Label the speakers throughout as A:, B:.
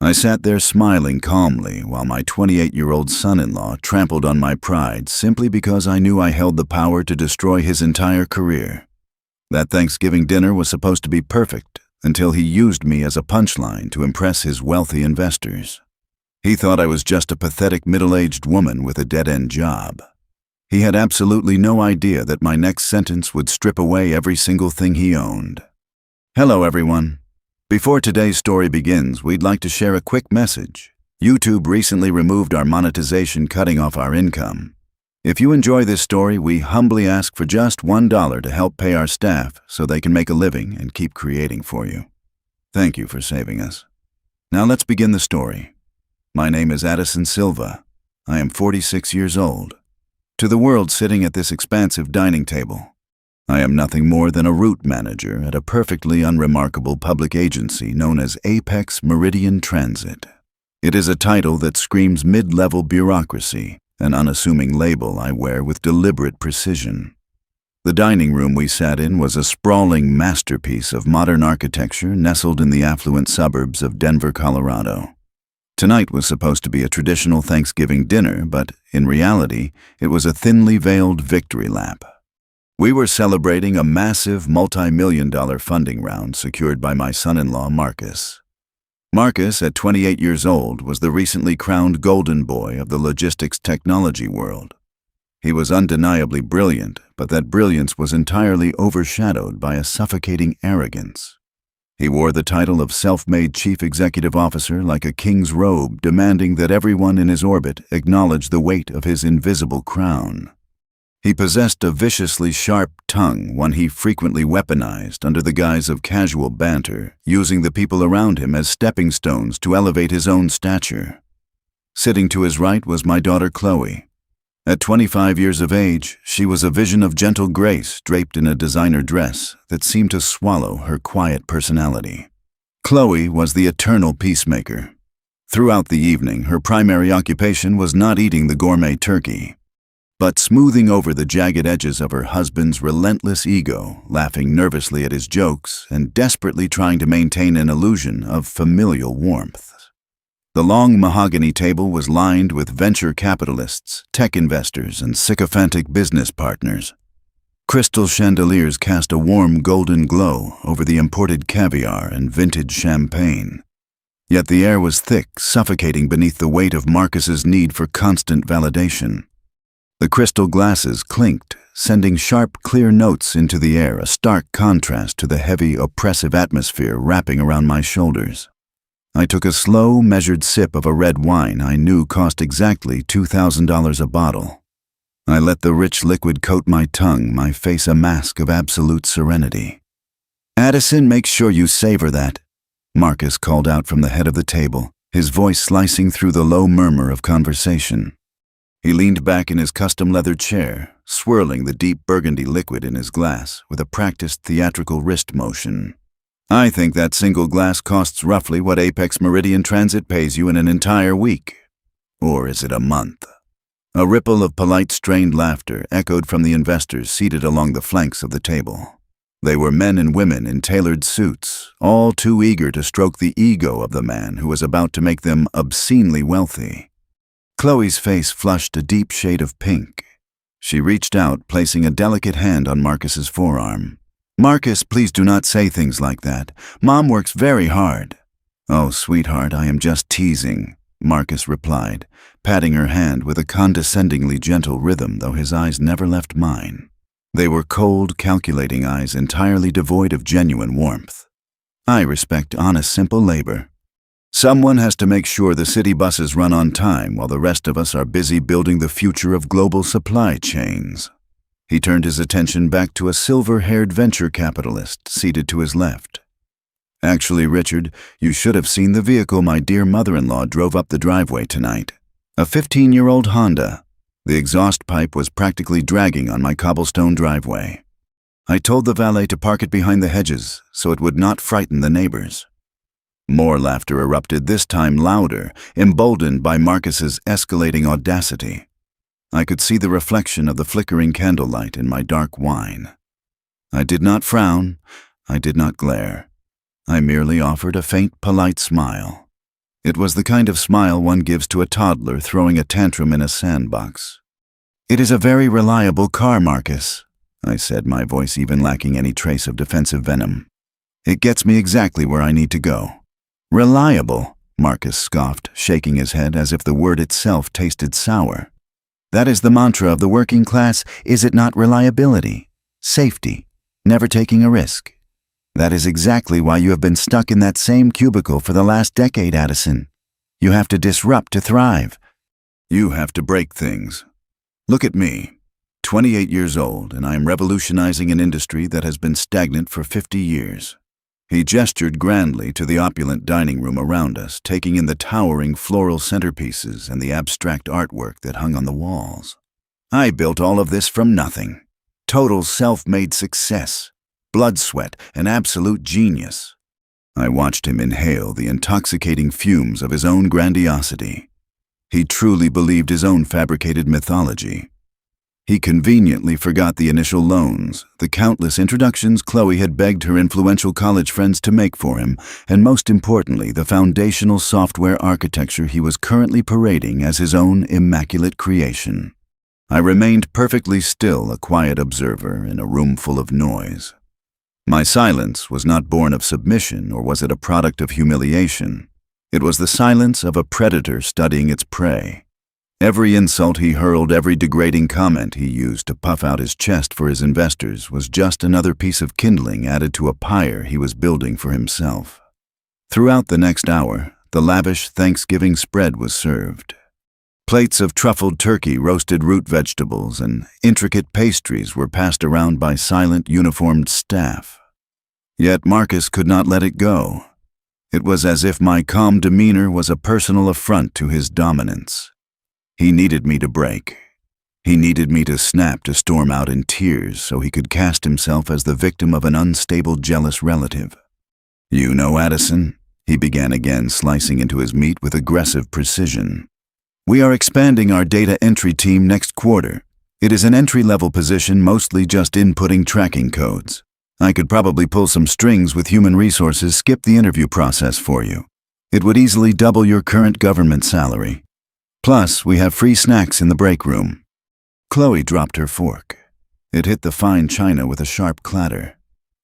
A: I sat there smiling calmly while my 28-year-old son-in-law trampled on my pride simply because I knew I held the power to destroy his entire career. That Thanksgiving dinner was supposed to be perfect until he used me as a punchline to impress his wealthy investors. He thought I was just a pathetic middle-aged woman with a dead-end job. He had absolutely no idea that my next sentence would strip away every single thing he owned. Hello, everyone. Before today's story begins, we'd like to share a quick message. YouTube recently removed our monetization, cutting off our income. If you enjoy this story, we humbly ask for just $1 to help pay our staff so they can make a living and keep creating for you. Thank you for saving us. Now let's begin the story. My name is Addison Silva. I am 46 years old. To the world sitting at this expansive dining table, I am nothing more than a route manager at a perfectly unremarkable public agency known as Apex Meridian Transit. It is a title that screams mid-level bureaucracy, an unassuming label I wear with deliberate precision. The dining room we sat in was a sprawling masterpiece of modern architecture nestled in the affluent suburbs of Denver, Colorado. Tonight was supposed to be a traditional Thanksgiving dinner, but in reality, it was a thinly veiled victory lap. We were celebrating a massive multi-million-dollar funding round secured by my son-in-law, Marcus. Marcus, at 28 years old, was the recently crowned golden boy of the logistics technology world. He was undeniably brilliant, but that brilliance was entirely overshadowed by a suffocating arrogance. He wore the title of self-made chief executive officer like a king's robe, demanding that everyone in his orbit acknowledge the weight of his invisible crown. He possessed a viciously sharp tongue, one he frequently weaponized under the guise of casual banter, using the people around him as stepping stones to elevate his own stature. Sitting to his right was my daughter Chloe. At 25 years of age, she was a vision of gentle grace draped in a designer dress that seemed to swallow her quiet personality. Chloe was the eternal peacemaker. Throughout the evening, her primary occupation was not eating the gourmet turkey, but smoothing over the jagged edges of her husband's relentless ego, laughing nervously at his jokes and desperately trying to maintain an illusion of familial warmth. The long mahogany table was lined with venture capitalists, tech investors, and sycophantic business partners. Crystal chandeliers cast a warm golden glow over the imported caviar and vintage champagne. Yet the air was thick, suffocating beneath the weight of Marcus's need for constant validation. The crystal glasses clinked, sending sharp, clear notes into the air, a stark contrast to the heavy, oppressive atmosphere wrapping around my shoulders. I took a slow, measured sip of a red wine I knew cost exactly $2,000 a bottle. I let the rich liquid coat my tongue, my face a mask of absolute serenity. "Addison, make sure you savor that," Marcus called out from the head of the table, his voice slicing through the low murmur of conversation. He leaned back in his custom leather chair, swirling the deep burgundy liquid in his glass with a practiced theatrical wrist motion. "I think that single glass costs roughly what Apex Meridian Transit pays you in an entire week. Or is it a month?" A ripple of polite, strained laughter echoed from the investors seated along the flanks of the table. They were men and women in tailored suits, all too eager to stroke the ego of the man who was about to make them obscenely wealthy. Chloe's face flushed a deep shade of pink. She reached out, placing a delicate hand on Marcus's forearm. "Marcus, please do not say things like that. Mom works very hard." "Oh, sweetheart, I am just teasing," Marcus replied, patting her hand with a condescendingly gentle rhythm, though his eyes never left mine. They were cold, calculating eyes entirely devoid of genuine warmth. "I respect honest, simple labor. Someone has to make sure the city buses run on time while the rest of us are busy building the future of global supply chains." He turned his attention back to a silver-haired venture capitalist seated to his left. "Actually, Richard, you should have seen the vehicle my dear mother-in-law drove up the driveway tonight. A 15-year-old Honda. The exhaust pipe was practically dragging on my cobblestone driveway. I told the valet to park it behind the hedges so it would not frighten the neighbors." More laughter erupted, this time louder, emboldened by Marcus's escalating audacity. I could see the reflection of the flickering candlelight in my dark wine. I did not frown. I did not glare. I merely offered a faint, polite smile. It was the kind of smile one gives to a toddler throwing a tantrum in a sandbox. "It is a very reliable car, Marcus," I said, my voice even lacking any trace of defensive venom. "It gets me exactly where I need to go." "Reliable," Marcus scoffed, shaking his head as if the word itself tasted sour. "That is the mantra of the working class, is it not? Reliability, safety, never taking a risk. That is exactly why you have been stuck in that same cubicle for the last decade, Addison. You have to disrupt to thrive. You have to break things. Look at me, 28 years old, and I am revolutionizing an industry that has been stagnant for 50 years. He gestured grandly to the opulent dining room around us, taking in the towering floral centerpieces and the abstract artwork that hung on the walls. I built all of this from nothing. Total self-made success. Blood, sweat, and absolute genius. I watched him inhale the intoxicating fumes of his own grandiosity. He truly believed his own fabricated mythology. He conveniently forgot the initial loans, the countless introductions Chloe had begged her influential college friends to make for him, and most importantly, the foundational software architecture he was currently parading as his own immaculate creation. I remained perfectly still, a quiet observer in a room full of noise. My silence was not born of submission, or was it a product of humiliation. It was the silence of a predator studying its prey. Every insult he hurled, every degrading comment he used to puff out his chest for his investors was just another piece of kindling added to a pyre he was building for himself. Throughout the next hour, the lavish Thanksgiving spread was served. Plates of truffled turkey, roasted root vegetables, and intricate pastries were passed around by silent, uniformed staff. Yet Marcus could not let it go. It was as if my calm demeanor was a personal affront to his dominance. He needed me to break. He needed me to snap, to storm out in tears so he could cast himself as the victim of an unstable, jealous relative. "You know, Addison," he began again, slicing into his meat with aggressive precision. "We are expanding our data entry team next quarter. It is an entry-level position, mostly just inputting tracking codes. I could probably pull some strings with human resources, skip the interview process for you. It would easily double your current government salary. Plus, we have free snacks in the break room." Chloe dropped her fork. It hit the fine china with a sharp clatter.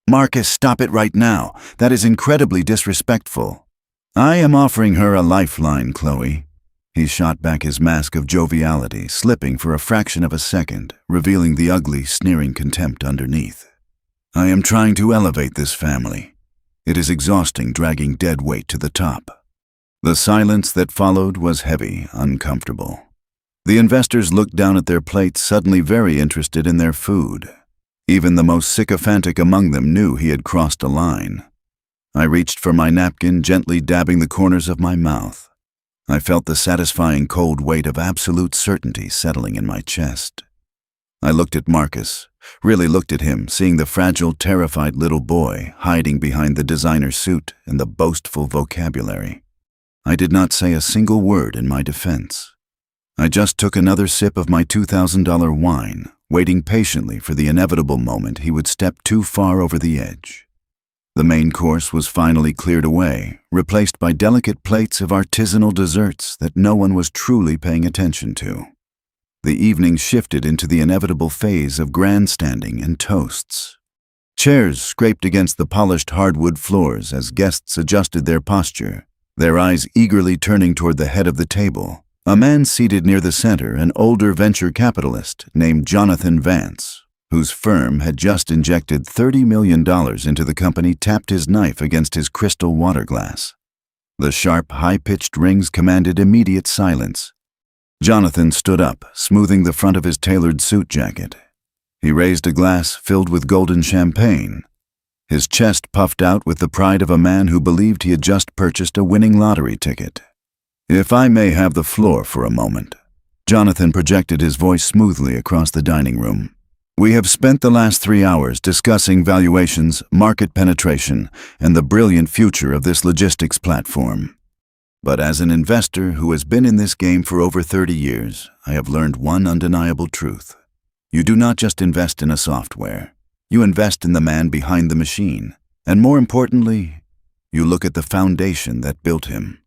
A: "Marcus, stop it right now. That is incredibly disrespectful." "I am offering her a lifeline, Chloe." He shot back his mask of joviality, slipping for a fraction of a second, revealing the ugly, sneering contempt underneath. "I am trying to elevate this family. It is exhausting dragging dead weight to the top." The silence that followed was heavy, uncomfortable. The investors looked down at their plates, suddenly very interested in their food. Even the most sycophantic among them knew he had crossed a line. I reached for my napkin, gently dabbing the corners of my mouth. I felt the satisfying cold weight of absolute certainty settling in my chest. I looked at Marcus, really looked at him, seeing the fragile, terrified little boy hiding behind the designer suit and the boastful vocabulary. I did not say a single word in my defense. I just took another sip of my $2,000 wine, waiting patiently for the inevitable moment he would step too far over the edge. The main course was finally cleared away, replaced by delicate plates of artisanal desserts that no one was truly paying attention to. The evening shifted into the inevitable phase of grandstanding and toasts. Chairs scraped against the polished hardwood floors as guests adjusted their posture, their eyes eagerly turning toward the head of the table. A man seated near the center, an older venture capitalist named Jonathan Vance, whose firm had just injected $30 million into the company, tapped his knife against his crystal water glass. The sharp, high-pitched rings commanded immediate silence. Jonathan stood up, smoothing the front of his tailored suit jacket. He raised a glass filled with golden champagne. His chest puffed out with the pride of a man who believed he had just purchased a winning lottery ticket. "If I may have the floor for a moment." Jonathan projected his voice smoothly across the dining room. "We have spent the last 3 hours discussing valuations, market penetration, and the brilliant future of this logistics platform. But as an investor who has been in this game for over 30 years, I have learned one undeniable truth. You do not just invest in a software. You invest in the man behind the machine. And more importantly, you look at the foundation that built him."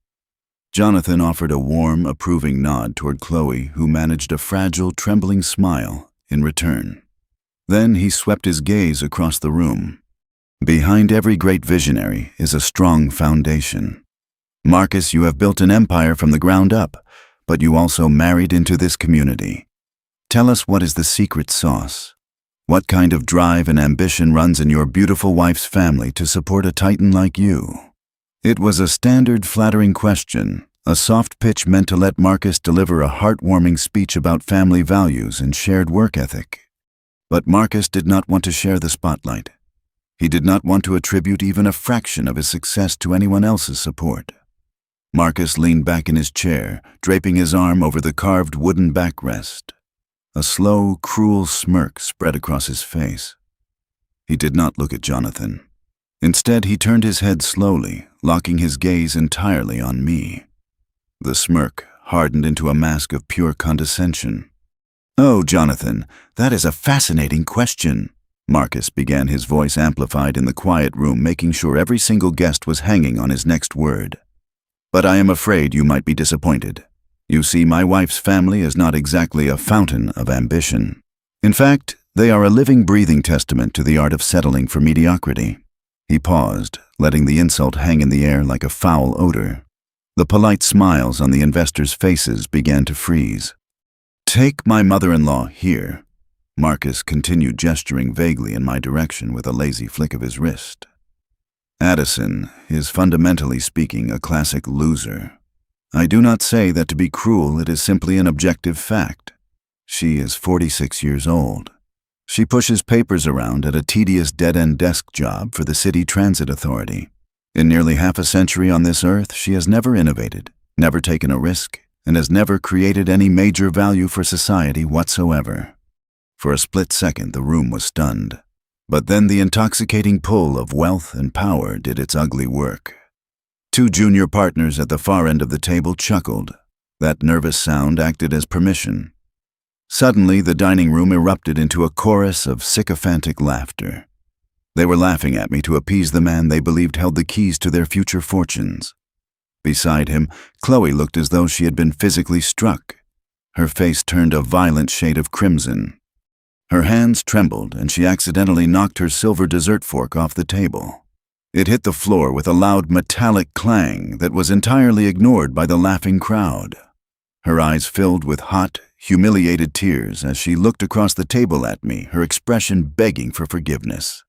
A: Jonathan offered a warm, approving nod toward Chloe, who managed a fragile, trembling smile in return. Then he swept his gaze across the room. Behind every great visionary is a strong foundation. Marcus, you have built an empire from the ground up, but you also married into this community. Tell us, what is the secret sauce? What kind of drive and ambition runs in your beautiful wife's family to support a titan like you? It was a standard, flattering question, a soft pitch meant to let Marcus deliver a heartwarming speech about family values and shared work ethic. But Marcus did not want to share the spotlight. He did not want to attribute even a fraction of his success to anyone else's support. Marcus leaned back in his chair, draping his arm over the carved wooden backrest. A slow, cruel smirk spread across his face. He did not look at Jonathan. Instead, he turned his head slowly, locking his gaze entirely on me. The smirk hardened into a mask of pure condescension. "Oh, Jonathan, that is a fascinating question." Marcus began, his voice amplified in the quiet room, making sure every single guest was hanging on his next word. "But I am afraid you might be disappointed. You see, my wife's family is not exactly a fountain of ambition. In fact, they are a living, breathing testament to the art of settling for mediocrity." He paused, letting the insult hang in the air like a foul odor. The polite smiles on the investors' faces began to freeze. "Take my mother-in-law here." Marcus continued, gesturing vaguely in my direction with a lazy flick of his wrist. "Addison is, fundamentally speaking, a classic loser. I do not say that to be cruel, it is simply an objective fact. She is 46 years old. She pushes papers around at a tedious dead-end desk job for the City Transit Authority. In nearly half a century on this earth, she has never innovated, never taken a risk, and has never created any major value for society whatsoever." For a split second, the room was stunned. But then the intoxicating pull of wealth and power did its ugly work. Two junior partners at the far end of the table chuckled. That nervous sound acted as permission. Suddenly, the dining room erupted into a chorus of sycophantic laughter. They were laughing at me to appease the man they believed held the keys to their future fortunes. Beside him, Chloe looked as though she had been physically struck. Her face turned a violent shade of crimson. Her hands trembled, and she accidentally knocked her silver dessert fork off the table. It hit the floor with a loud metallic clang that was entirely ignored by the laughing crowd. Her eyes filled with hot, humiliated tears as she looked across the table at me, her expression begging for forgiveness.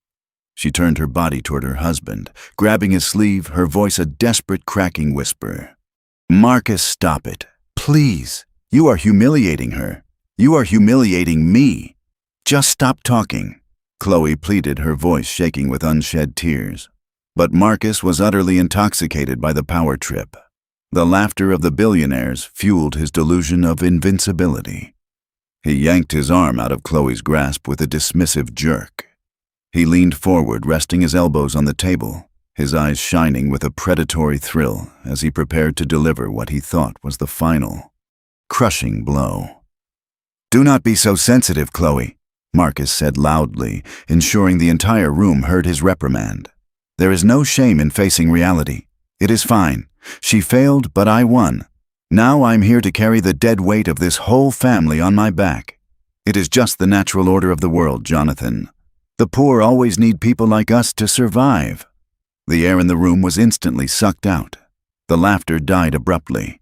A: She turned her body toward her husband, grabbing his sleeve, her voice a desperate cracking whisper. "Marcus, stop it. Please. You are humiliating her. You are humiliating me. Just stop talking." Chloe pleaded, her voice shaking with unshed tears. But Marcus was utterly intoxicated by the power trip. The laughter of the billionaires fueled his delusion of invincibility. He yanked his arm out of Chloe's grasp with a dismissive jerk. He leaned forward, resting his elbows on the table, his eyes shining with a predatory thrill as he prepared to deliver what he thought was the final, crushing blow. "Do not be so sensitive, Chloe," Marcus said loudly, ensuring the entire room heard his reprimand. "There is no shame in facing reality. It is fine. She failed, but I won. Now I'm here to carry the dead weight of this whole family on my back. It is just the natural order of the world, Jonathan. The poor always need people like us to survive." The air in the room was instantly sucked out. The laughter died abruptly.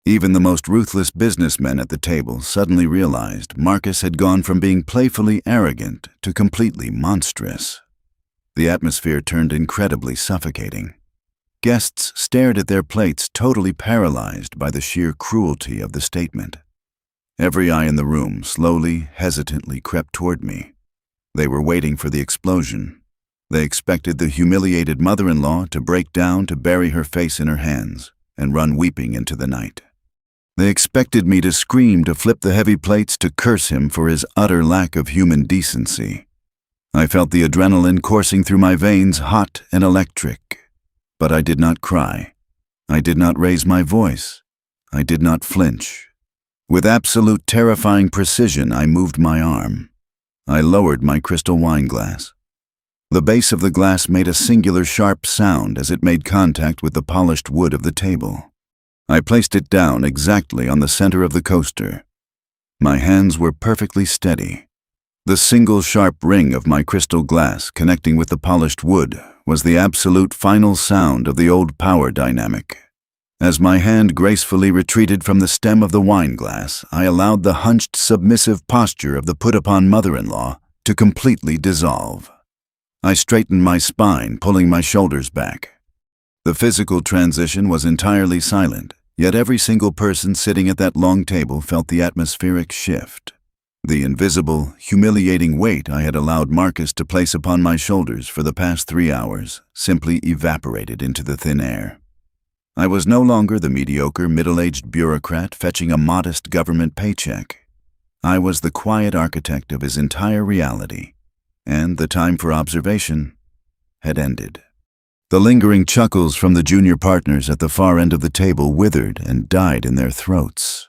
A: Even the most ruthless businessmen at the table suddenly realized Marcus had gone from being playfully arrogant to completely monstrous. The atmosphere turned incredibly suffocating. Guests stared at their plates, totally paralyzed by the sheer cruelty of the statement. Every eye in the room slowly, hesitantly crept toward me. They were waiting for the explosion. They expected the humiliated mother-in-law to break down, to bury her face in her hands, and run weeping into the night. They expected me to scream, to flip the heavy plates, to curse him for his utter lack of human decency. I felt the adrenaline coursing through my veins, hot and electric. But I did not cry. I did not raise my voice. I did not flinch. With absolute terrifying precision, I moved my arm. I lowered my crystal wine glass. The base of the glass made a singular sharp sound as it made contact with the polished wood of the table. I placed it down exactly on the center of the coaster. My hands were perfectly steady. The single sharp ring of my crystal glass connecting with the polished wood was the absolute final sound of the old power dynamic. As my hand gracefully retreated from the stem of the wine glass, I allowed the hunched, submissive posture of the put-upon mother-in-law to completely dissolve. I straightened my spine, pulling my shoulders back. The physical transition was entirely silent, yet every single person sitting at that long table felt the atmospheric shift. The invisible, humiliating weight I had allowed Marcus to place upon my shoulders for the past 3 hours simply evaporated into the thin air. I was no longer the mediocre, middle-aged bureaucrat fetching a modest government paycheck. I was the quiet architect of his entire reality, and the time for observation had ended. The lingering chuckles from the junior partners at the far end of the table withered and died in their throats.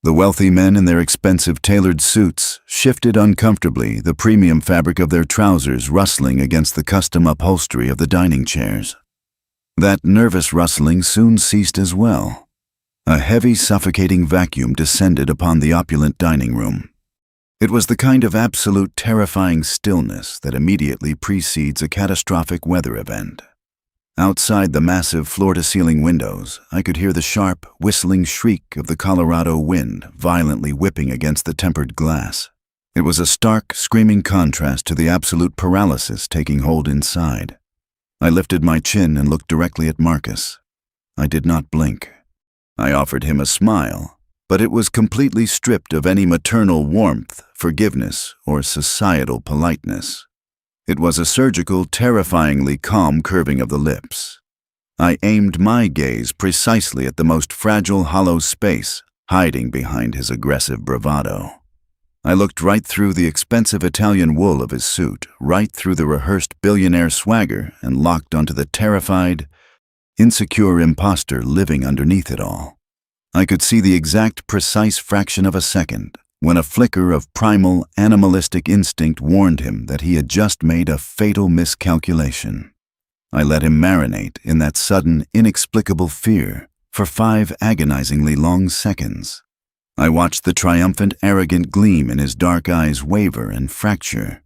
A: The wealthy men in their expensive tailored suits shifted uncomfortably, the premium fabric of their trousers rustling against the custom upholstery of the dining chairs. That nervous rustling soon ceased as well. A heavy, suffocating vacuum descended upon the opulent dining room. It was the kind of absolute, terrifying stillness that immediately precedes a catastrophic weather event. Outside the massive floor-to-ceiling windows, I could hear the sharp, whistling shriek of the Colorado wind violently whipping against the tempered glass. It was a stark, screaming contrast to the absolute paralysis taking hold inside. I lifted my chin and looked directly at Marcus. I did not blink. I offered him a smile, but it was completely stripped of any maternal warmth, forgiveness, or societal politeness. It was a surgical, terrifyingly calm curving of the lips. I aimed my gaze precisely at the most fragile, hollow space hiding behind his aggressive bravado. I looked right through the expensive Italian wool of his suit, right through the rehearsed billionaire swagger, and locked onto the terrified, insecure imposter living underneath it all. I could see the exact, precise fraction of a second when a flicker of primal, animalistic instinct warned him that he had just made a fatal miscalculation. I let him marinate in that sudden, inexplicable fear for 5 agonizingly long seconds. I watched the triumphant, arrogant gleam in his dark eyes waver and fracture.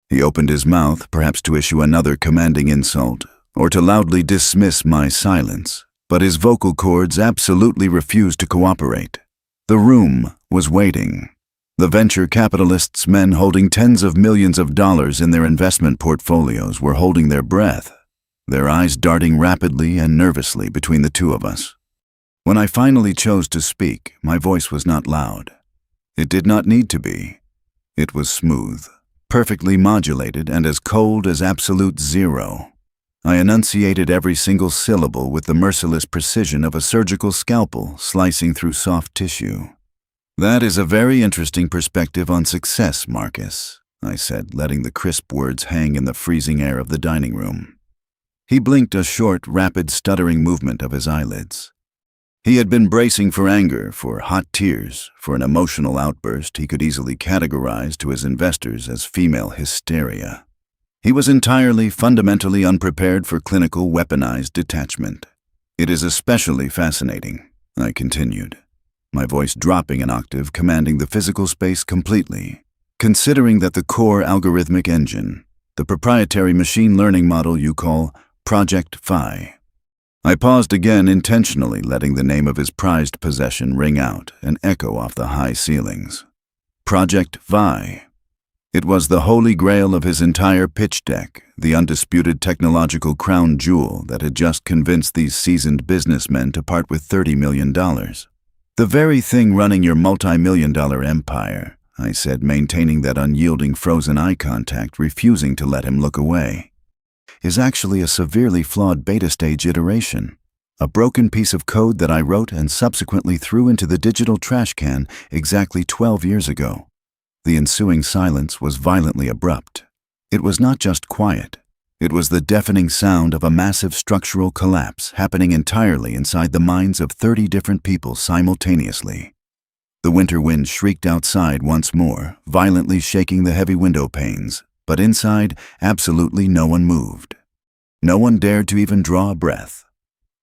A: He opened his mouth, perhaps to issue another commanding insult, or to loudly dismiss my silence, but his vocal cords absolutely refused to cooperate. The room was waiting. The venture capitalists, men holding tens of millions of dollars in their investment portfolios, were holding their breath, their eyes darting rapidly and nervously between the two of us. When I finally chose to speak, my voice was not loud. It did not need to be. It was smooth, perfectly modulated, and as cold as absolute zero. I enunciated every single syllable with the merciless precision of a surgical scalpel slicing through soft tissue. "That is a very interesting perspective on success, Marcus," I said, letting the crisp words hang in the freezing air of the dining room. He blinked a short, rapid, stuttering movement of his eyelids. He had been bracing for anger, for hot tears, for an emotional outburst he could easily categorize to his investors as female hysteria. He was entirely, fundamentally unprepared for clinical, weaponized detachment. "It is especially fascinating," I continued, my voice dropping an octave, commanding the physical space completely, "considering that the core algorithmic engine, the proprietary machine learning model you call Project Phi." I paused again, intentionally letting the name of his prized possession ring out and echo off the high ceilings. Project Phi. It was the holy grail of his entire pitch deck, the undisputed technological crown jewel that had just convinced these seasoned businessmen to part with $30 million. "The very thing running your multi-million-dollar empire," I said, maintaining that unyielding frozen eye contact, refusing to let him look away, "is actually a severely flawed beta-stage iteration, a broken piece of code that I wrote and subsequently threw into the digital trash can exactly 12 years ago." The ensuing silence was violently abrupt. It was not just quiet. It was the deafening sound of a massive structural collapse happening entirely inside the minds of 30 different people simultaneously. The winter wind shrieked outside once more, violently shaking the heavy window panes, but inside, absolutely no one moved. No one dared to even draw a breath.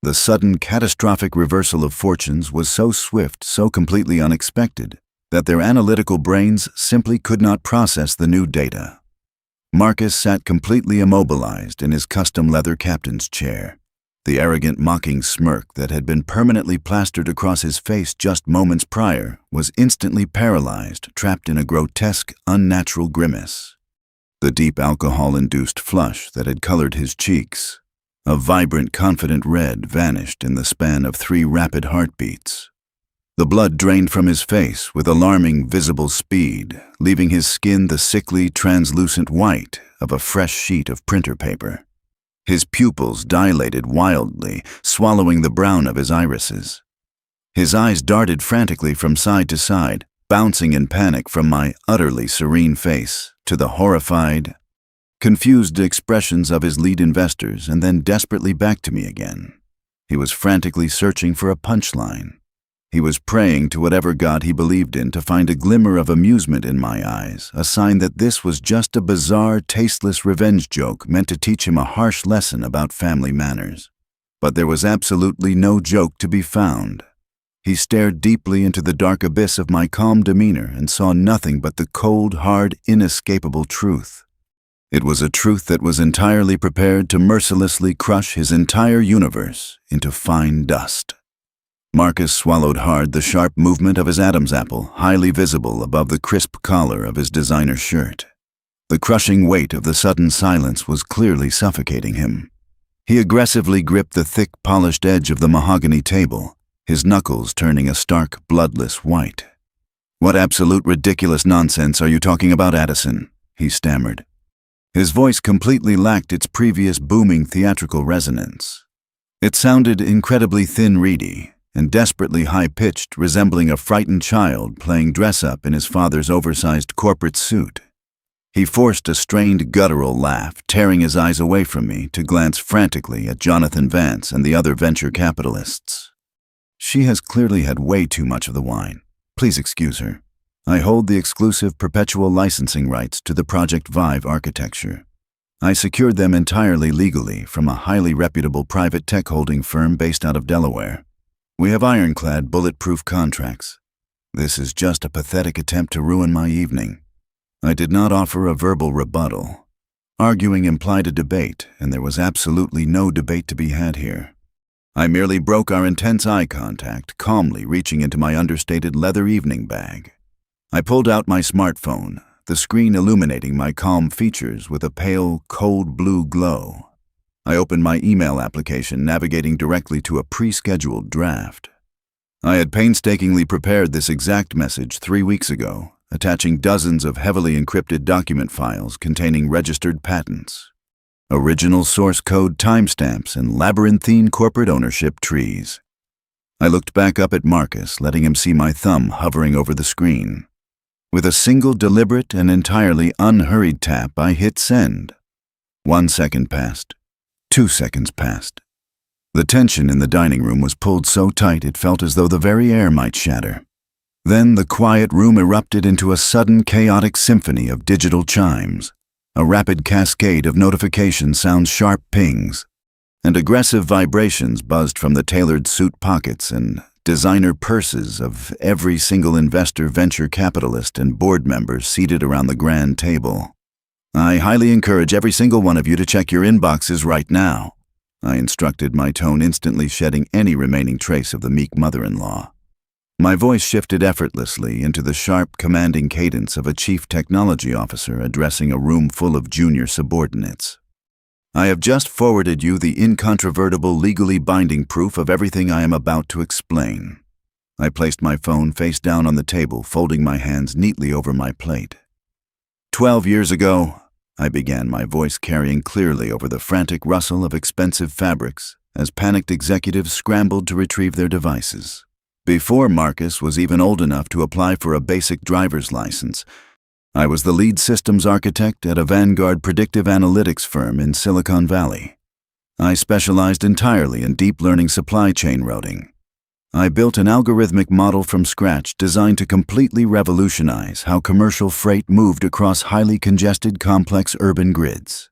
A: The sudden, catastrophic reversal of fortunes was so swift, so completely unexpected, that their analytical brains simply could not process the new data. Marcus sat completely immobilized in his custom leather captain's chair. The arrogant, mocking smirk that had been permanently plastered across his face just moments prior was instantly paralyzed, trapped in a grotesque, unnatural grimace. The deep alcohol-induced flush that had colored his cheeks, a vibrant, confident red, vanished in the span of 3 rapid heartbeats. The blood drained from his face with alarming, visible speed, leaving his skin the sickly, translucent white of a fresh sheet of printer paper. His pupils dilated wildly, swallowing the brown of his irises. His eyes darted frantically from side to side, bouncing in panic from my utterly serene face to the horrified, confused expressions of his lead investors, and then desperately back to me again. He was frantically searching for a punchline. He was praying to whatever god he believed in to find a glimmer of amusement in my eyes, a sign that this was just a bizarre, tasteless revenge joke meant to teach him a harsh lesson about family manners. But there was absolutely no joke to be found. He stared deeply into the dark abyss of my calm demeanor and saw nothing but the cold, hard, inescapable truth. It was a truth that was entirely prepared to mercilessly crush his entire universe into fine dust. Marcus swallowed hard, the sharp movement of his Adam's apple highly visible above the crisp collar of his designer shirt. The crushing weight of the sudden silence was clearly suffocating him. He aggressively gripped the thick, polished edge of the mahogany table, his knuckles turning a stark, bloodless white. "What absolute ridiculous nonsense are you talking about, Addison?" he stammered. His voice completely lacked its previous booming theatrical resonance. It sounded incredibly thin-reedy and desperately high-pitched, resembling a frightened child playing dress-up in his father's oversized corporate suit. He forced a strained, guttural laugh, tearing his eyes away from me to glance frantically at Jonathan Vance and the other venture capitalists. "She has clearly had way too much of the wine. Please excuse her. I hold the exclusive perpetual licensing rights to the Project Vive architecture. I secured them entirely legally from a highly reputable private tech holding firm based out of Delaware. We have ironclad, bulletproof contracts. This is just a pathetic attempt to ruin my evening." I did not offer a verbal rebuttal. Arguing implied a debate, and there was absolutely no debate to be had here. I merely broke our intense eye contact, calmly reaching into my understated leather evening bag. I pulled out my smartphone, the screen illuminating my calm features with a pale, cold blue glow. I opened my email application, navigating directly to a pre-scheduled draft. I had painstakingly prepared this exact message 3 weeks ago, attaching dozens of heavily encrypted document files containing registered patents, original source code timestamps, and labyrinthine corporate ownership trees. I looked back up at Marcus, letting him see my thumb hovering over the screen. With a single deliberate and entirely unhurried tap, I hit send. 1 second passed. 2 seconds passed. The tension in the dining room was pulled so tight it felt as though the very air might shatter. Then the quiet room erupted into a sudden, chaotic symphony of digital chimes, a rapid cascade of notification sounds, sharp pings, and aggressive vibrations buzzed from the tailored suit pockets and designer purses of every single investor, venture capitalist, and board member seated around the grand table. "I highly encourage every single one of you to check your inboxes right now," I instructed, my tone instantly shedding any remaining trace of the meek mother-in-law. My voice shifted effortlessly into the sharp, commanding cadence of a chief technology officer addressing a room full of junior subordinates. "I have just forwarded you the incontrovertible, legally binding proof of everything I am about to explain." I placed my phone face down on the table, folding my hands neatly over my plate. 12 years ago, I began, my voice carrying clearly over the frantic rustle of expensive fabrics as panicked executives scrambled to retrieve their devices. Before Marcus was even old enough to apply for a basic driver's license, I was the lead systems architect at a vanguard predictive analytics firm in Silicon Valley. I specialized entirely in deep learning supply chain routing. I built an algorithmic model from scratch designed to completely revolutionize how commercial freight moved across highly congested, complex urban grids.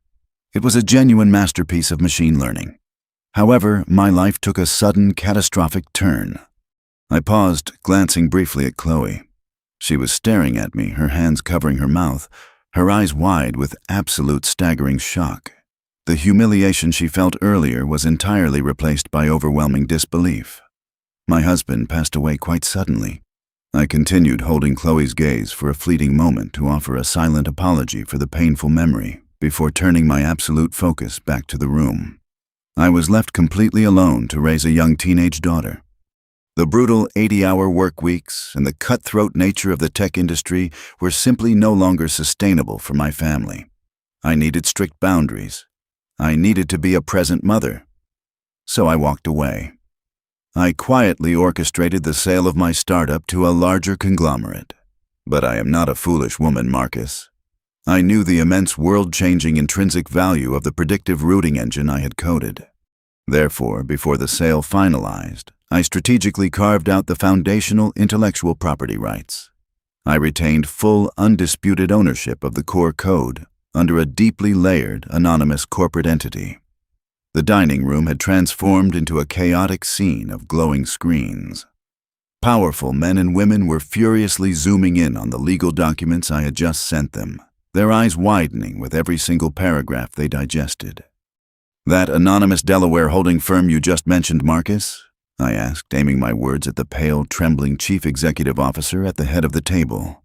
A: It was a genuine masterpiece of machine learning. However, my life took a sudden, catastrophic turn. I paused, glancing briefly at Chloe. She was staring at me, her hands covering her mouth, her eyes wide with absolute staggering shock. The humiliation she felt earlier was entirely replaced by overwhelming disbelief. My husband passed away quite suddenly. I continued holding Chloe's gaze for a fleeting moment to offer a silent apology for the painful memory before turning my absolute focus back to the room. I was left completely alone to raise a young teenage daughter. The brutal 80-hour work weeks and the cutthroat nature of the tech industry were simply no longer sustainable for my family. I needed strict boundaries. I needed to be a present mother. So I walked away. I quietly orchestrated the sale of my startup to a larger conglomerate. But I am not a foolish woman, Marcus. I knew the immense world-changing intrinsic value of the predictive routing engine I had coded. Therefore, before the sale finalized, I strategically carved out the foundational intellectual property rights. I retained full, undisputed ownership of the core code under a deeply layered, anonymous corporate entity. The dining room had transformed into a chaotic scene of glowing screens. Powerful men and women were furiously zooming in on the legal documents I had just sent them, their eyes widening with every single paragraph they digested. "That anonymous Delaware holding firm you just mentioned, Marcus?" I asked, aiming my words at the pale, trembling chief executive officer at the head of the table.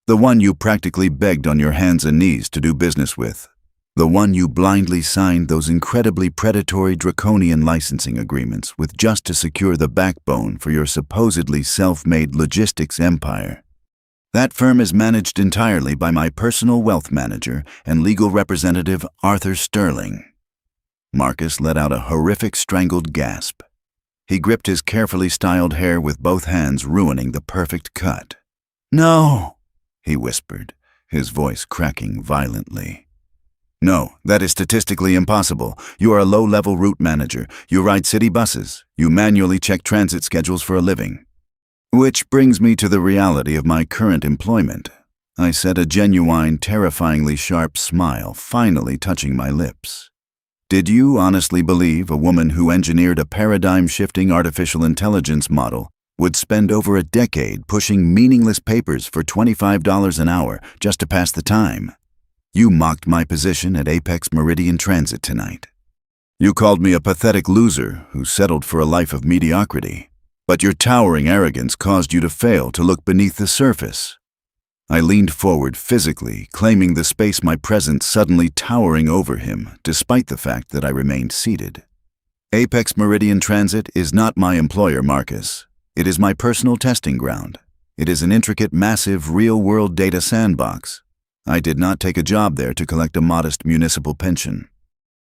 A: "The one you practically begged on your hands and knees to do business with. The one you blindly signed those incredibly predatory draconian licensing agreements with just to secure the backbone for your supposedly self-made logistics empire. That firm is managed entirely by my personal wealth manager and legal representative, Arthur Sterling." Marcus let out a horrific strangled gasp. He gripped his carefully styled hair with both hands, ruining the perfect cut. "No," he whispered, his voice cracking violently. "No, that is statistically impossible. You are a low-level route manager. You ride city buses. You manually check transit schedules for a living." "Which brings me to the reality of my current employment," I said, a genuine, terrifyingly sharp smile finally touching my lips. "Did you honestly believe a woman who engineered a paradigm-shifting artificial intelligence model would spend over a decade pushing meaningless papers for $25 an hour just to pass the time? You mocked my position at Apex Meridian Transit tonight. You called me a pathetic loser who settled for a life of mediocrity. But your towering arrogance caused you to fail to look beneath the surface." I leaned forward physically, claiming the space my presence suddenly towering over him, despite the fact that I remained seated. "Apex Meridian Transit is not my employer, Marcus. It is my personal testing ground. It is an intricate, massive, real-world data sandbox. I did not take a job there to collect a modest municipal pension.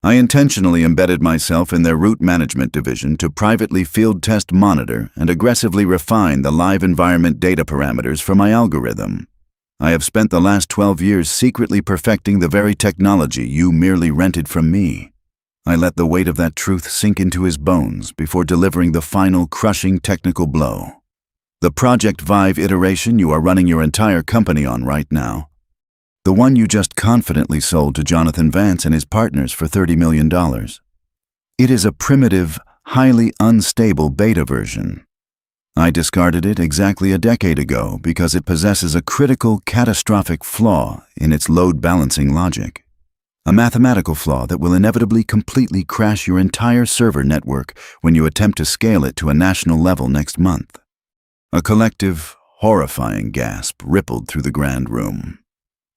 A: I intentionally embedded myself in their route management division to privately field test, monitor, and aggressively refine the live environment data parameters for my algorithm. I have spent the last 12 years secretly perfecting the very technology you merely rented from me." I let the weight of that truth sink into his bones before delivering the final crushing technical blow. "The Project Vive iteration you are running your entire company on right now, the one you just confidently sold to Jonathan Vance and his partners for $30 million. It is a primitive, highly unstable beta version. I discarded it exactly a decade ago because it possesses a critical, catastrophic flaw in its load balancing logic. A mathematical flaw that will inevitably completely crash your entire server network when you attempt to scale it to a national level next month." A collective, horrifying gasp rippled through the grand room.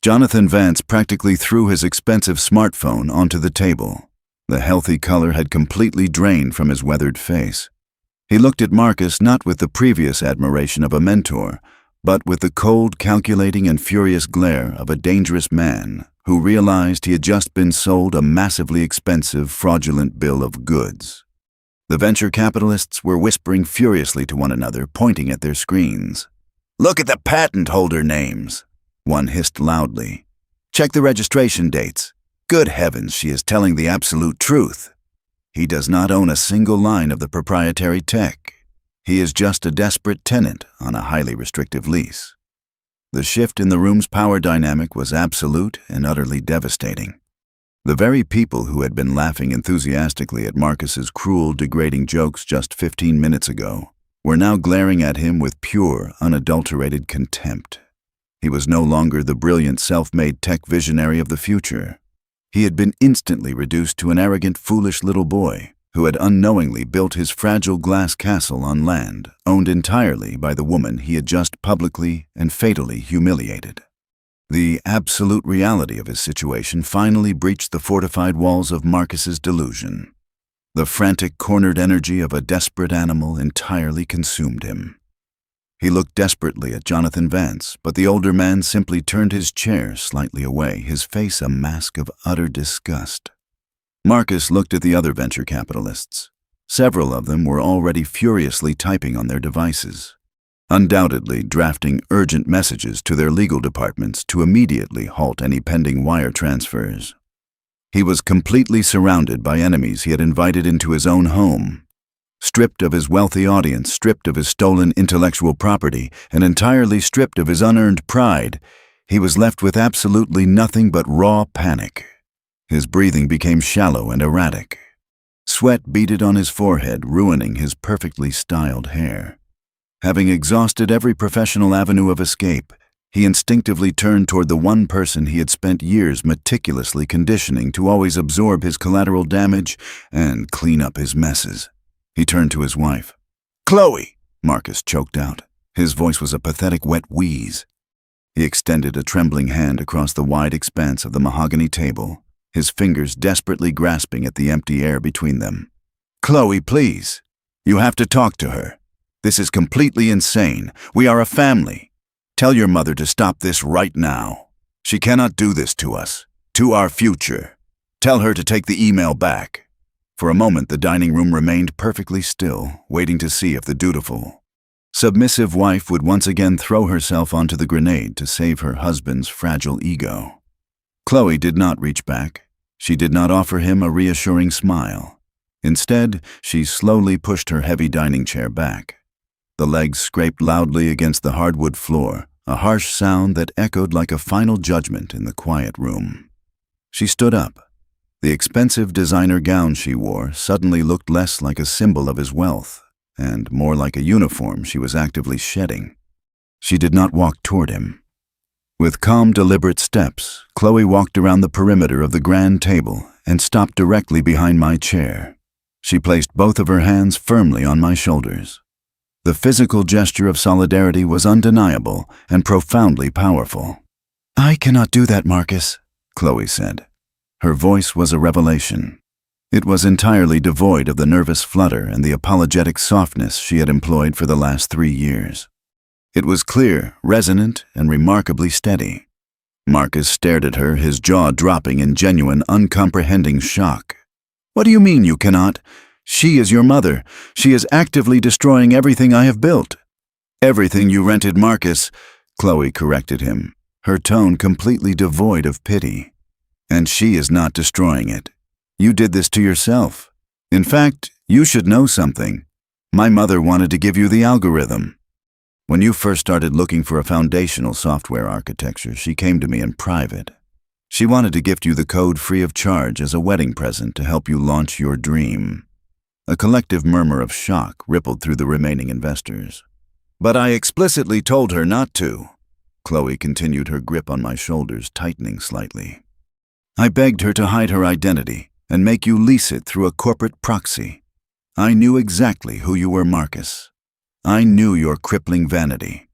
A: Jonathan Vance practically threw his expensive smartphone onto the table. The healthy color had completely drained from his weathered face. He looked at Marcus not with the previous admiration of a mentor, but with the cold, calculating, and furious glare of a dangerous man who realized he had just been sold a massively expensive, fraudulent bill of goods. The venture capitalists were whispering furiously to one another, pointing at their screens. "Look at the patent holder names," one hissed loudly. "Check the registration dates. Good heavens, she is telling the absolute truth. He does not own a single line of the proprietary tech. He is just a desperate tenant on a highly restrictive lease." The shift in the room's power dynamic was absolute and utterly devastating. The very people who had been laughing enthusiastically at Marcus's cruel, degrading jokes just 15 minutes ago were now glaring at him with pure, unadulterated contempt. He was no longer the brilliant, self-made tech visionary of the future. He had been instantly reduced to an arrogant, foolish little boy who had unknowingly built his fragile glass castle on land owned entirely by the woman he had just publicly and fatally humiliated. The absolute reality of his situation finally breached the fortified walls of Marcus's delusion. The frantic, cornered energy of a desperate animal entirely consumed him. He looked desperately at Jonathan Vance, but the older man simply turned his chair slightly away, his face a mask of utter disgust. Marcus looked at the other venture capitalists. Several of them were already furiously typing on their devices, undoubtedly drafting urgent messages to their legal departments to immediately halt any pending wire transfers. He was completely surrounded by enemies he had invited into his own home. Stripped of his wealthy audience, stripped of his stolen intellectual property, and entirely stripped of his unearned pride, he was left with absolutely nothing but raw panic. His breathing became shallow and erratic. Sweat beaded on his forehead, ruining his perfectly styled hair. Having exhausted every professional avenue of escape, he instinctively turned toward the one person he had spent years meticulously conditioning to always absorb his collateral damage and clean up his messes. He turned to his wife. "Chloe!" Marcus choked out. His voice was a pathetic wet wheeze. He extended a trembling hand across the wide expanse of the mahogany table, his fingers desperately grasping at the empty air between them. "Chloe, please. You have to talk to her. This is completely insane. We are a family. Tell your mother to stop this right now. She cannot do this to us, to our future. Tell her to take the email back." For a moment, the dining room remained perfectly still, waiting to see if the dutiful, submissive wife would once again throw herself onto the grenade to save her husband's fragile ego. Chloe did not reach back. She did not offer him a reassuring smile. Instead, she slowly pushed her heavy dining chair back. The legs scraped loudly against the hardwood floor, a harsh sound that echoed like a final judgment in the quiet room. She stood up. The expensive designer gown she wore suddenly looked less like a symbol of his wealth and more like a uniform she was actively shedding. She did not walk toward him. With calm, deliberate steps, Chloe walked around the perimeter of the grand table and stopped directly behind my chair. She placed both of her hands firmly on my shoulders. The physical gesture of solidarity was undeniable and profoundly powerful. "I cannot do that, Marcus," Chloe said. Her voice was a revelation. It was entirely devoid of the nervous flutter and the apologetic softness she had employed for the last 3 years. It was clear, resonant, and remarkably steady. Marcus stared at her, his jaw dropping in genuine, uncomprehending shock. "What do you mean you cannot? She is your mother. She is actively destroying everything I have built." "Everything you rented, Marcus," Chloe corrected him, her tone completely devoid of pity. "And she is not destroying it. You did this to yourself. In fact, you should know something. My mother wanted to give you the algorithm. When you first started looking for a foundational software architecture, she came to me in private. She wanted to gift you the code free of charge as a wedding present to help you launch your dream." A collective murmur of shock rippled through the remaining investors. "But I explicitly told her not to." Chloe continued, her grip on my shoulders tightening slightly. "I begged her to hide her identity and make you lease it through a corporate proxy. I knew exactly who you were, Marcus. I knew your crippling vanity.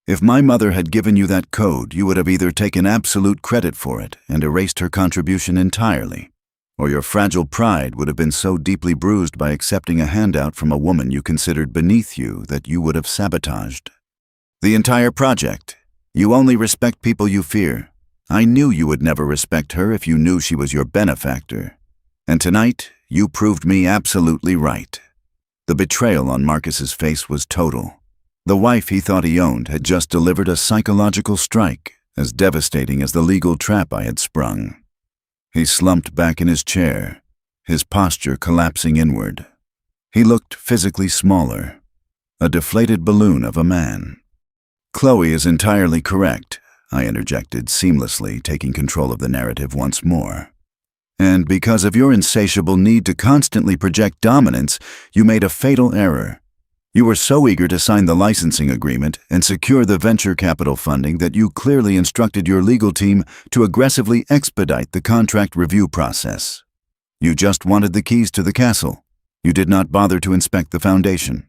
A: If my mother had given you that code, you would have either taken absolute credit for it and erased her contribution entirely, or your fragile pride would have been so deeply bruised by accepting a handout from a woman you considered beneath you that you would have sabotaged the entire project. You only respect people you fear. I knew you would never respect her if you knew she was your benefactor. And tonight, you proved me absolutely right." The betrayal on Marcus's face was total. The wife he thought he owned had just delivered a psychological strike as devastating as the legal trap I had sprung. He slumped back in his chair, his posture collapsing inward. He looked physically smaller, a deflated balloon of a man. "Chloe is entirely correct," I interjected seamlessly, taking control of the narrative once more. And because of your insatiable need to constantly project dominance, you made a fatal error. You were so eager to sign the licensing agreement and secure the venture capital funding that you clearly instructed your legal team to aggressively expedite the contract review process. You just wanted the keys to the castle. You did not bother to inspect the foundation.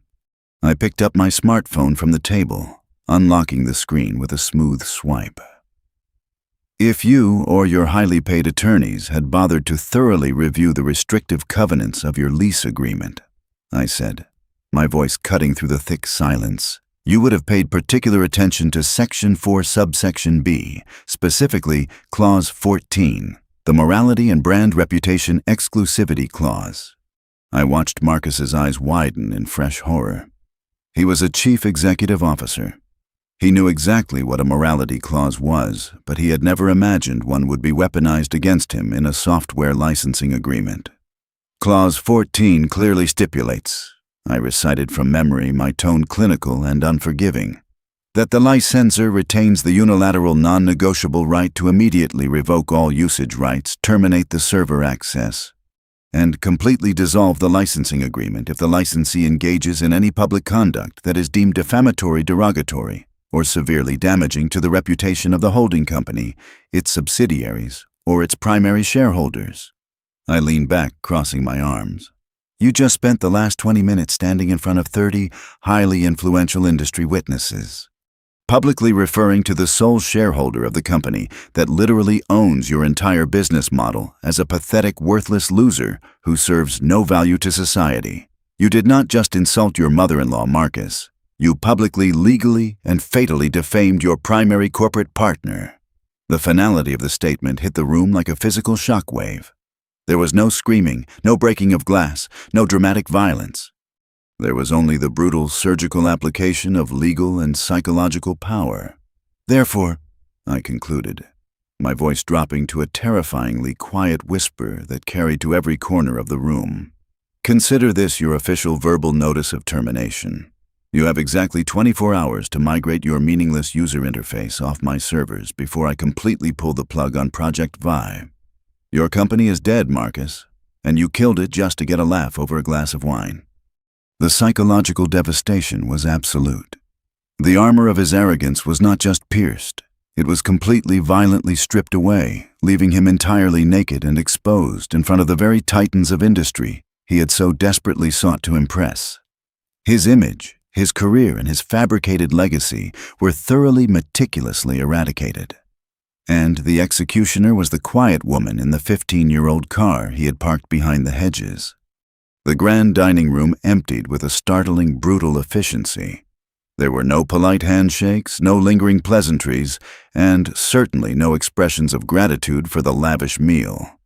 A: I picked up my smartphone from the table, unlocking the screen with a smooth swipe. If you or your highly paid attorneys had bothered to thoroughly review the restrictive covenants of your lease agreement, I said, my voice cutting through the thick silence, you would have paid particular attention to Section 4, Subsection B, specifically Clause 14, the Morality and Brand Reputation Exclusivity Clause. I watched Marcus's eyes widen in fresh horror. He was a chief executive officer. He knew exactly what a morality clause was, but he had never imagined one would be weaponized against him in a software licensing agreement. Clause 14 clearly stipulates, I recited from memory, my tone clinical and unforgiving, that the licensor retains the unilateral non-negotiable right to immediately revoke all usage rights, terminate the server access, and completely dissolve the licensing agreement if the licensee engages in any public conduct that is deemed defamatory, derogatory, or severely damaging to the reputation of the holding company, its subsidiaries, or its primary shareholders. I leaned back, crossing my arms. You just spent the last 20 minutes standing in front of 30 highly influential industry witnesses, publicly referring to the sole shareholder of the company that literally owns your entire business model as a pathetic, worthless loser who serves no value to society. You did not just insult your mother-in-law, Marcus. You publicly, legally, and fatally defamed your primary corporate partner. The finality of the statement hit the room like a physical shockwave. There was no screaming, no breaking of glass, no dramatic violence. There was only the brutal surgical application of legal and psychological power. Therefore, I concluded, my voice dropping to a terrifyingly quiet whisper that carried to every corner of the room, consider this your official verbal notice of termination. You have exactly 24 hours to migrate your meaningless user interface off my servers before I completely pull the plug on Project Vi. Your company is dead, Marcus, and you killed it just to get a laugh over a glass of wine. The psychological devastation was absolute. The armor of his arrogance was not just pierced, it was completely violently stripped away, leaving him entirely naked and exposed in front of the very titans of industry he had so desperately sought to impress. His image, his career, and his fabricated legacy were thoroughly, meticulously eradicated. And the executioner was the quiet woman in the 15-year-old car he had parked behind the hedges. The grand dining room emptied with a startling, brutal efficiency. There were no polite handshakes, no lingering pleasantries, and certainly no expressions of gratitude for the lavish meal.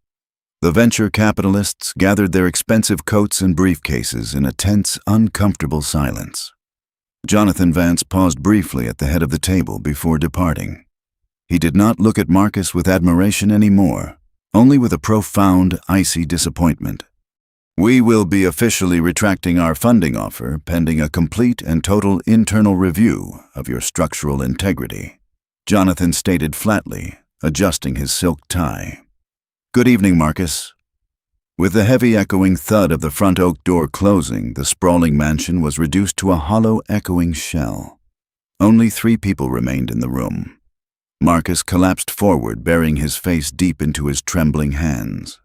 A: The venture capitalists gathered their expensive coats and briefcases in a tense, uncomfortable silence. Jonathan Vance paused briefly at the head of the table before departing. He did not look at Marcus with admiration anymore, only with a profound, icy disappointment. We will be officially retracting our funding offer pending a complete and total internal review of your structural integrity, Jonathan stated flatly, adjusting his silk tie. Good evening, Marcus. With the heavy echoing thud of the front oak door closing, the sprawling mansion was reduced to a hollow echoing shell. Only 3 people remained in the room. Marcus collapsed forward, burying his face deep into his trembling hands.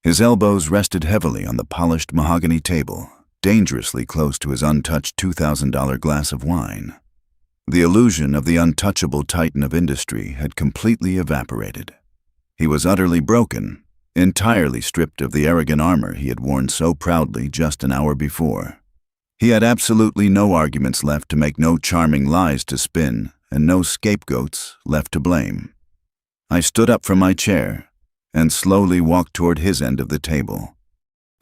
A: His elbows rested heavily on the polished mahogany table, dangerously close to his untouched $2,000 glass of wine. The illusion of the untouchable titan of industry had completely evaporated. He was utterly broken, entirely stripped of the arrogant armor he had worn so proudly just an hour before. He had absolutely no arguments left to make, no charming lies to spin, and no scapegoats left to blame. I stood up from my chair and slowly walked toward his end of the table.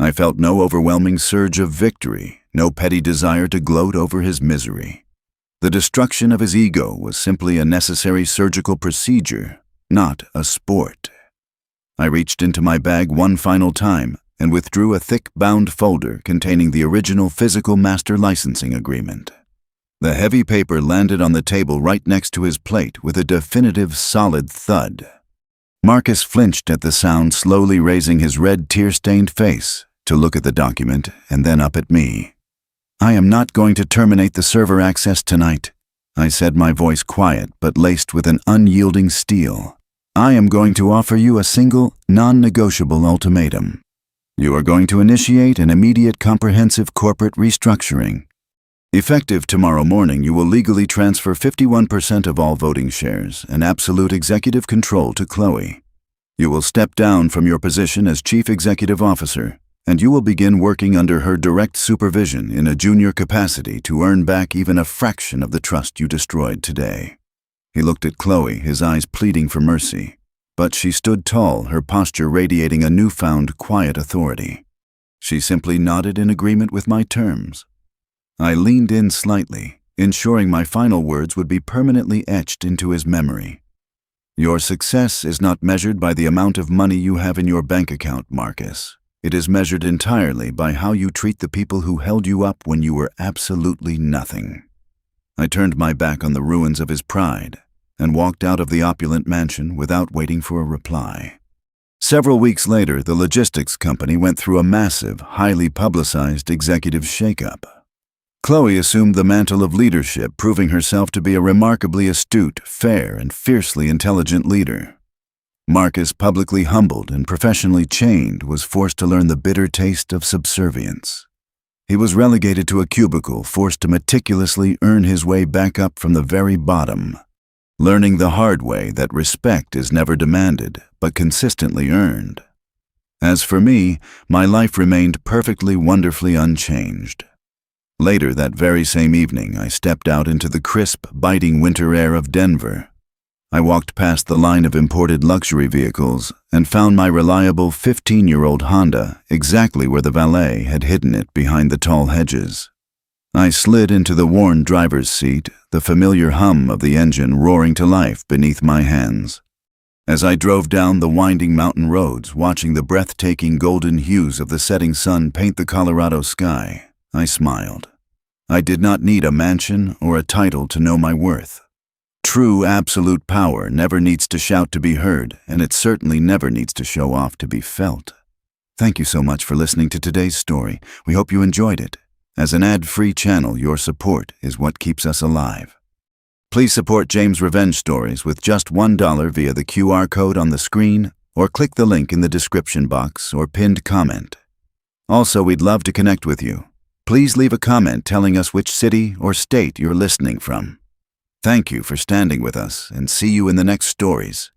A: I felt no overwhelming surge of victory, no petty desire to gloat over his misery. The destruction of his ego was simply a necessary surgical procedure, not a sport. I reached into my bag one final time and withdrew a thick bound folder containing the original physical master licensing agreement. The heavy paper landed on the table right next to his plate with a definitive solid thud. Marcus flinched at the sound, slowly raising his red, tear-stained face to look at the document and then up at me. "I am not going to terminate the server access tonight," I said, my voice quiet but laced with an unyielding steel. "I am going to offer you a single, non-negotiable ultimatum. You are going to initiate an immediate comprehensive corporate restructuring. Effective tomorrow morning, you will legally transfer 51% of all voting shares and absolute executive control to Chloe. You will step down from your position as Chief Executive Officer, and you will begin working under her direct supervision in a junior capacity to earn back even a fraction of the trust you destroyed today." He looked at Chloe, his eyes pleading for mercy, but she stood tall, her posture radiating a newfound quiet authority. She simply nodded in agreement with my terms. I leaned in slightly, ensuring my final words would be permanently etched into his memory. "Your success is not measured by the amount of money you have in your bank account, Marcus. It is measured entirely by how you treat the people who held you up when you were absolutely nothing." I turned my back on the ruins of his pride and walked out of the opulent mansion without waiting for a reply. Several weeks later, the logistics company went through a massive, highly publicized executive shakeup. Chloe assumed the mantle of leadership, proving herself to be a remarkably astute, fair, and fiercely intelligent leader. Marcus, publicly humbled and professionally chained, was forced to learn the bitter taste of subservience. He was relegated to a cubicle, forced to meticulously earn his way back up from the very bottom, learning the hard way that respect is never demanded, but consistently earned. As for me, my life remained perfectly, wonderfully unchanged. Later that very same evening, I stepped out into the crisp, biting winter air of Denver. I walked past the line of imported luxury vehicles and found my reliable 15-year-old Honda exactly where the valet had hidden it behind the tall hedges. I slid into the worn driver's seat, the familiar hum of the engine roaring to life beneath my hands. As I drove down the winding mountain roads, watching the breathtaking golden hues of the setting sun paint the Colorado sky, I smiled. I did not need a mansion or a title to know my worth. True absolute power never needs to shout to be heard, and it certainly never needs to show off to be felt. Thank you so much for listening to today's story. We hope you enjoyed it. As an ad-free channel, your support is what keeps us alive. Please support James Revenge Stories with just $1 via the QR code on the screen, or click the link in the description box or pinned comment. Also, we'd love to connect with you. Please leave a comment telling us which city or state you're listening from. Thank you for standing with us, and see you in the next stories.